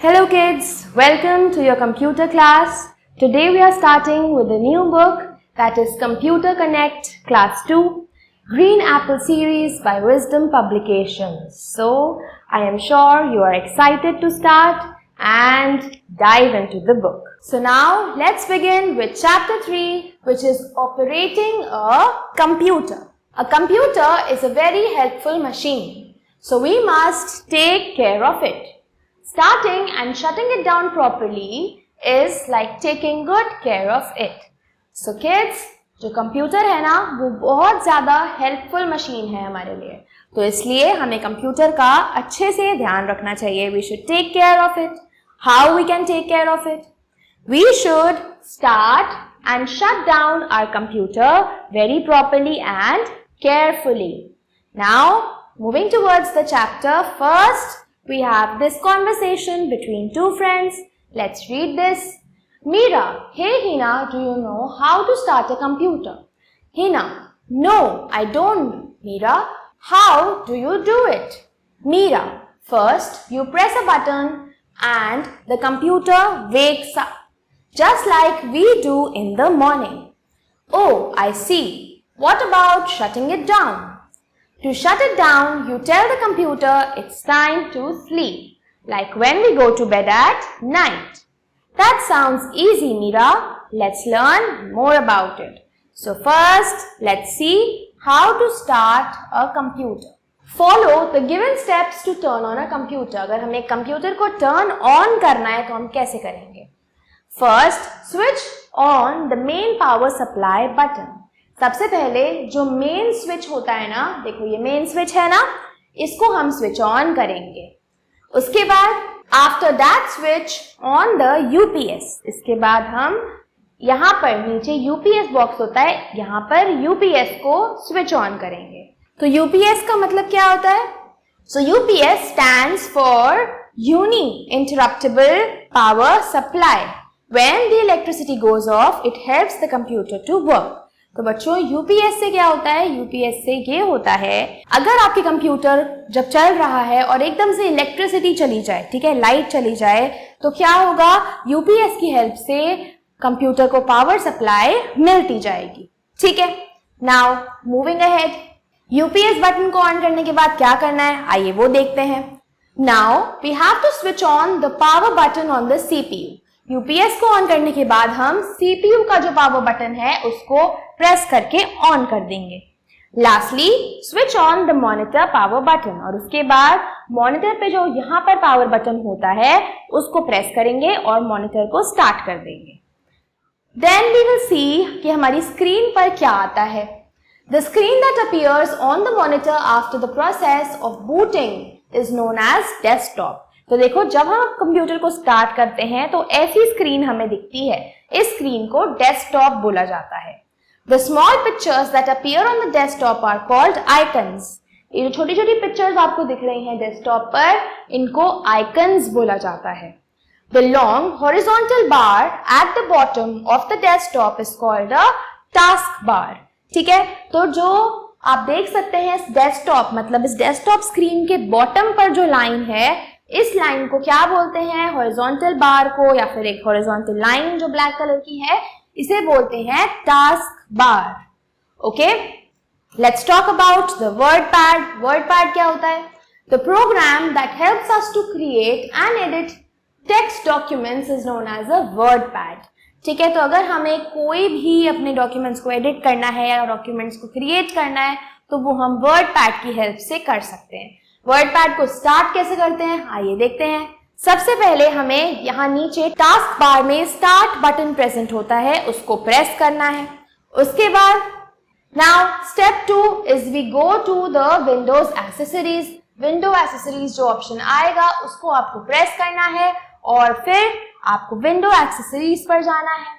Hello kids, welcome to your computer class. Today we are starting with a new book that is Computer Connect Class 2 Green Apple Series by Wisdom Publications. So I am sure you are excited to start and dive into the book. So now let's begin with chapter 3, which is operating a computer. A computer is a very helpful machine, so we must take care of it. Starting and shutting it down properly is like taking good care of it. So kids, जो computer है ना वो बहुत ज़्यादा helpful machine है हमारे लिए, तो इसलिए हमें कंप्यूटर का अच्छे से ध्यान रखना चाहिए. We should take care of it. How we can take care of it? We should start and shut down our computer very properly and carefully. Now, moving towards the chapter, first we have this conversation between two friends. Let's read this. Meera, hey Hina, do you know how to start a computer? Hina, no, I don't. Meera, how do you do it? Meera, first you press a button and the computer wakes up, just like we do in the morning. Oh, I see. What about shutting it down? To shut it down, you tell the computer it's time to sleep, like when we go to bed at night. That sounds easy, Meera. Let's learn more about it. So first, let's see how to start a computer. Follow the given steps to turn on a computer. अगर हमें एक computer को turn on करना है तो हम कैसे करेंगे? First, switch on the main power supply button. सबसे पहले जो मेन स्विच होता है ना, देखो ये मेन स्विच है ना, इसको हम स्विच ऑन करेंगे. उसके बाद after that switch on the UPS. इसके बाद हम यहाँ पर नीचे यूपीएस बॉक्स होता है, यहाँ पर यूपीएस को स्विच ऑन करेंगे. तो यूपीएस का मतलब क्या होता है? So UPS stands for uninterruptible power supply. When the electricity goes off it helps the computer to work. तो बच्चों यूपीएस से क्या होता है? यूपीएस से ये होता है, अगर आपके कंप्यूटर जब चल रहा है और एकदम से इलेक्ट्रिसिटी चली जाए, ठीक है, लाइट चली जाए, तो क्या होगा? यूपीएस की हेल्प से कंप्यूटर को पावर सप्लाई मिलती जाएगी. ठीक है. Now moving ahead, UPS button को ऑन करने के बाद क्या करना है, आइए वो देखते हैं. Now we have to switch on the power button on the CPU. UPS को ऑन करने के बाद हम सीपीयू का जो पावर बटन है उसको प्रेस करके ऑन कर देंगे. Lastly switch on the monitor power button, और उसके बाद मॉनिटर पे जो यहाँ पर पावर बटन होता है उसको प्रेस करेंगे और मॉनिटर को स्टार्ट कर देंगे. देन वी विल सी कि हमारी स्क्रीन पर क्या आता है. The screen that appears on the monitor after the process of booting is known as desktop. तो देखो जब हम कंप्यूटर को स्टार्ट करते हैं तो ऐसी स्क्रीन हमें दिखती है. इस स्क्रीन को डेस्कटॉप बोला जाता है. The small pictures that appear on the desktop are called icons. ये जो छोटी छोटी पिक्चर्स आपको दिख रही हैं डेस्कटॉप पर, इनको आइकन्स बोला जाता है. The long horizontal bar at the bottom of the desktop is called a taskbar. ठीक है, तो जो आप देख सकते हैं इस डेस्कटॉप, मतलब इस डेस्कटॉप स्क्रीन के बॉटम पर जो लाइन है, इस लाइन को क्या बोलते हैं? हॉरिजॉन्टल बार को, या फिर एक हॉरिजॉन्टल लाइन जो ब्लैक कलर की है, इसे बोलते हैं task bar. Okay, let's talk about the word pad. Word pad क्या होता है? The program that helps us to create and edit text documents is known as a word pad. ठीक है, तो अगर हमें कोई भी अपने डॉक्यूमेंट्स को एडिट करना है या डॉक्यूमेंट्स को क्रिएट करना है तो वो हम वर्ड पैड की हेल्प से कर सकते हैं. वर्ड पैड को स्टार्ट कैसे करते हैं, आइए देखते हैं. सबसे पहले हमें यहाँ नीचे टास्क बार में स्टार्ट बटन प्रेजेंट होता है, उसको प्रेस करना है. उसके बाद now step 2 is we go to the Windows accessories. Window accessories जो ऑप्शन आएगा उसको आपको प्रेस करना है और फिर आपको विंडो एक्सेसरीज पर जाना है.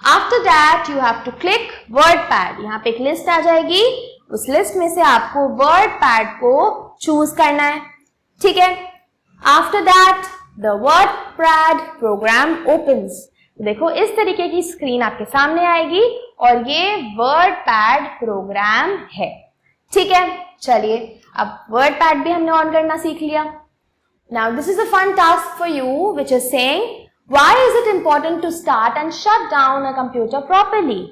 After that you have to click word pad. यहाँ पे एक लिस्ट आ जाएगी, उस लिस्ट में से आपको वर्ड पैड को चूज करना है. ठीक है. After that the word pad program opens. देखो इस तरीके की स्क्रीन आपके सामने आएगी और ये वर्ड पैड प्रोग्राम है. ठीक है, चलिए अब वर्ड पैड भी हमने ऑन करना सीख लिया. Now this is a fun task for you, which is saying, why is it important to start and shut down a computer properly?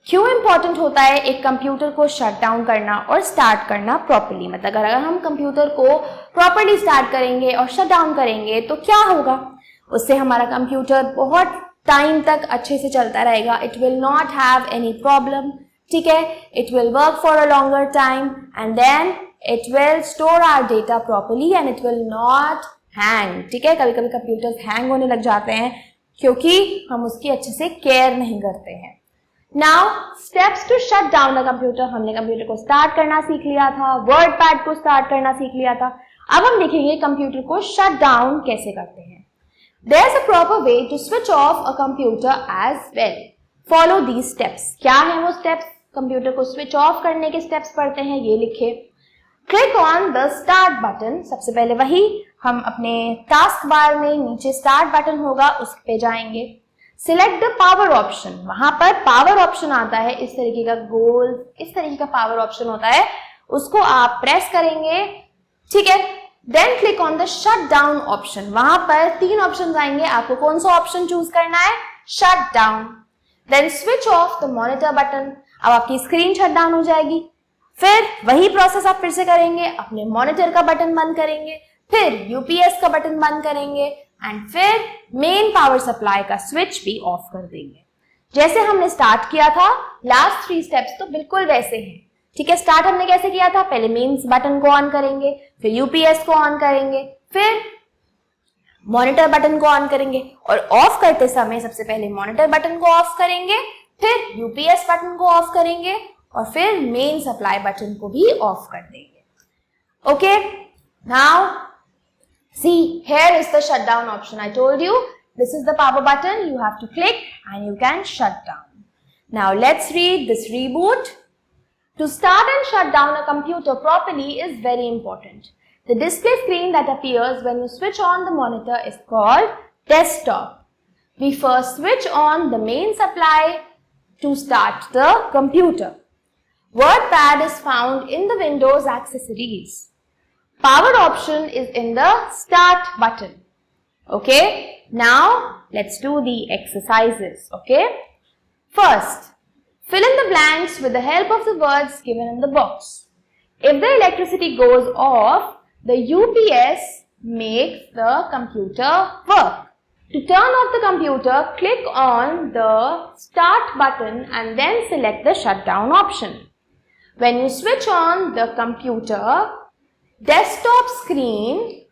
क्यों important होता है एक कंप्यूटर को शट डाउन करना और स्टार्ट करना प्रॉपरली? मतलब अगर हम कंप्यूटर को प्रॉपरली स्टार्ट करेंगे और शट डाउन करेंगे तो क्या होगा? उससे हमारा कंप्यूटर बहुत टाइम तक अच्छे से चलता रहेगा. It will not have any problem. ठीक है, it will work for a longer time and then it will store our data properly and it will not hang. ठीक है, कभी कभी कंप्यूटर्स हैंग होने लग जाते हैं क्योंकि हम उसकी अच्छे से केयर नहीं करते हैं. Now steps to shut down the computer. हमने कंप्यूटर को स्टार्ट करना सीख लिया था, वर्ड पैड को स्टार्ट करना सीख लिया था. अब हम देखेंगे कंप्यूटर को शट डाउन कैसे करते हैं. There is a proper way to switch off a computer as well. Follow these steps. क्या है वो स्टेप्स? कंप्यूटर को स्विच ऑफ करने के स्टेप्स पढ़ते हैं, ये लिखे. Click on the start button. सबसे पहले वही हम अपने टास्क बार में नीचे स्टार्ट बटन होगा उस पे जाएंगे. Select the power option. वहां पर पावर ऑप्शन आता है, इस तरीके का गोल, इस तरीके का पावर ऑप्शन होता है, उसको आप प्रेस करेंगे. ठीक है, then click on the shut down option. वहां पर 3 ऑप्शन आएंगे, आपको कौन सा ऑप्शन चूज करना है? Shut down. Then switch off the monitor button. अब आपकी स्क्रीन शट डाउन हो जाएगी. फिर वही प्रोसेस आप फिर से करेंगे, अपने मॉनिटर का बटन बंद करेंगे, फिर यूपीएस का बटन बंद करेंगे एंड फिर मेन पावर सप्लाई का स्विच भी ऑफ कर देंगे. जैसे हमने स्टार्ट किया था, लास्ट 3 स्टेप्स तो बिल्कुल वैसे हैं. ठीक है, स्टार्ट हमने कैसे किया था? पहले मेन बटन को ऑन करेंगे, फिर यूपीएस को ऑन करेंगे, फिर मॉनिटर बटन को ऑन करेंगे और ऑफ करते समय सबसे पहले मॉनिटर बटन को ऑफ करेंगे, फिर यूपीएस बटन को ऑफ करेंगे और फिर मेन सप्लाई बटन को भी ऑफ कर देंगे. Okay, now see, here is the shutdown option. I told you this is the power button. You have to click and you can shut down. Now let's read this reboot. To start and shut down a computer properly is very important. The display screen that appears when you switch on the monitor is called desktop. We first switch on the main supply to start the computer. WordPad is found in the Windows accessories. Power option is in the start button. Okay, now let's do the exercises. Okay, first fill in the blanks with the help of the words given in the box. If the electricity goes off, the UPS makes the computer work. To turn off the computer, click on the start button and then select the shutdown option. When you switch on the computer, desktop screen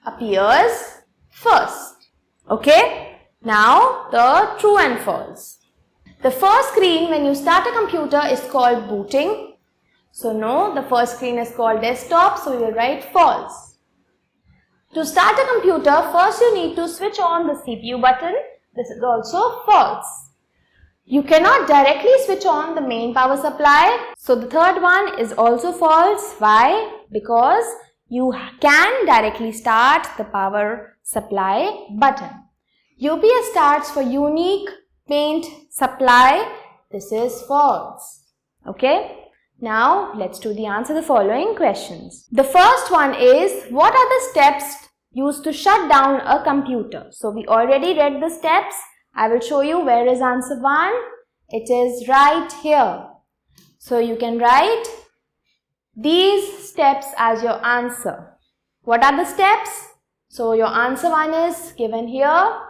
appears first. Okay, now the true and false. The first screen when you start a computer is called booting. So no, the first screen is called desktop, so we will write false. To start a computer, first you need to switch on the CPU button. This is also false. You cannot directly switch on the main power supply. So the third one is also false. Why? Because you can directly start the power supply button. UPS starts for unique paint supply. This is false. Okay. Now let's do the answer to the following questions. The first one is, what are the steps used to shut down a computer? So we already read the steps. I will show you where is answer 1. It is right here. So you can write these steps as your answer. What are the steps? So your answer 1 is given here.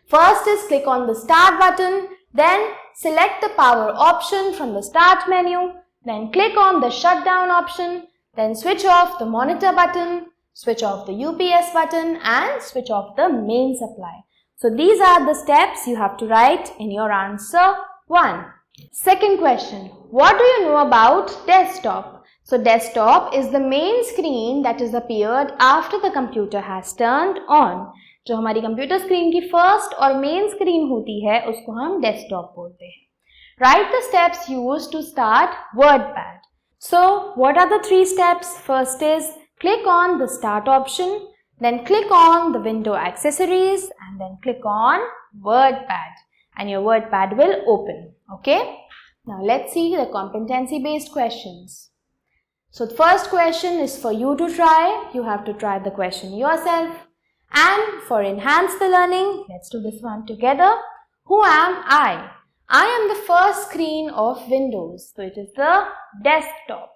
First is click on the start button, then select the power option from the start menu, then click on the shutdown option, then switch off the monitor button, switch off the UPS button and switch off the main supply. So these are the steps you have to write in your answer 1. Second question, what do you know about desktop? So desktop is the main screen that is appeared after the computer has turned on. जो हमारी computer screen की first और main screen होती है उसको हम desktop बोलते हैं. Write the steps used to start WordPad. So what are the 3 steps? First is click on the start option, then click on the window accessories and then click on WordPad and your WordPad will open. Okay. Now let's see the competency based questions. So the first question is for you to try. You have to try the question yourself. And for enhance the learning, let's do this one together. Who am I? I am the first screen of Windows. So it is the desktop.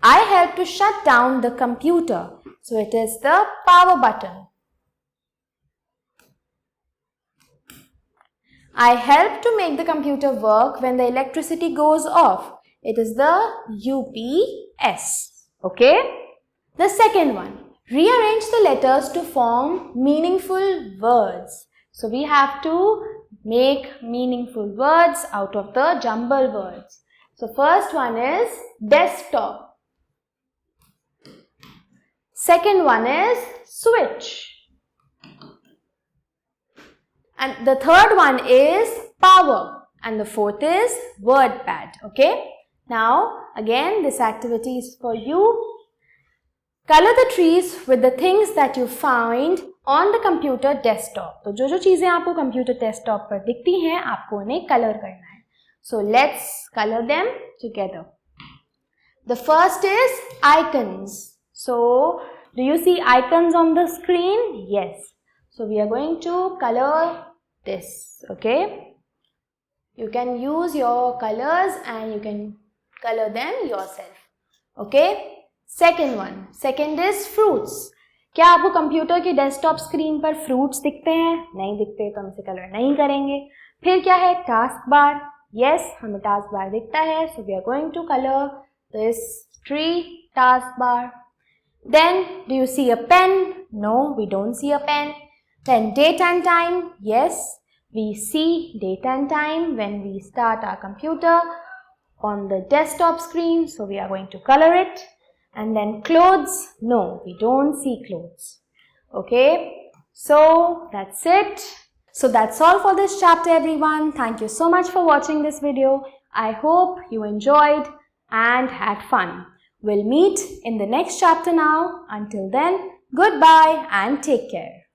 I help to shut down the computer. So it is the power button. I help to make the computer work when the electricity goes off. It is the UPS. Okay? The second one. Rearrange the letters to form meaningful words. So we have to make meaningful words out of the jumble words. So first one is desktop. Second one is switch. And the third one is power. And the fourth is WordPad. Okay? Now, again, this activity is for you. Color the trees with the things that you find on the computer desktop. तो जो चीजें आपको computer desktop पर दिखती हैं, आपको उन्हें color करना है. So let's color them together. The first is icons. So do you see icons on the screen? Yes. So we are going to color this. Okay. You can use your colors and you can color them yourself. Okay. Second one. Second is fruits. क्या आपको computer की desktop screen पर fruits दिखते हैं? नहीं दिखते तो हम इसे कलर नहीं करेंगे. फिर क्या है? Task bar. यस, हमें टास्क बार दिखता है. So we are going to colour this tree task bar. Then, do you see a pen? No, we don't see a pen. Then date and time. Yes, we see date and time when we start our computer on the desktop screen. So we are going to color it. And then clothes. No, we don't see clothes. Okay. So that's it. So that's all for this chapter, everyone. Thank you so much for watching this video. I hope you enjoyed and had fun. We'll meet in the next chapter now. Until then, goodbye and take care.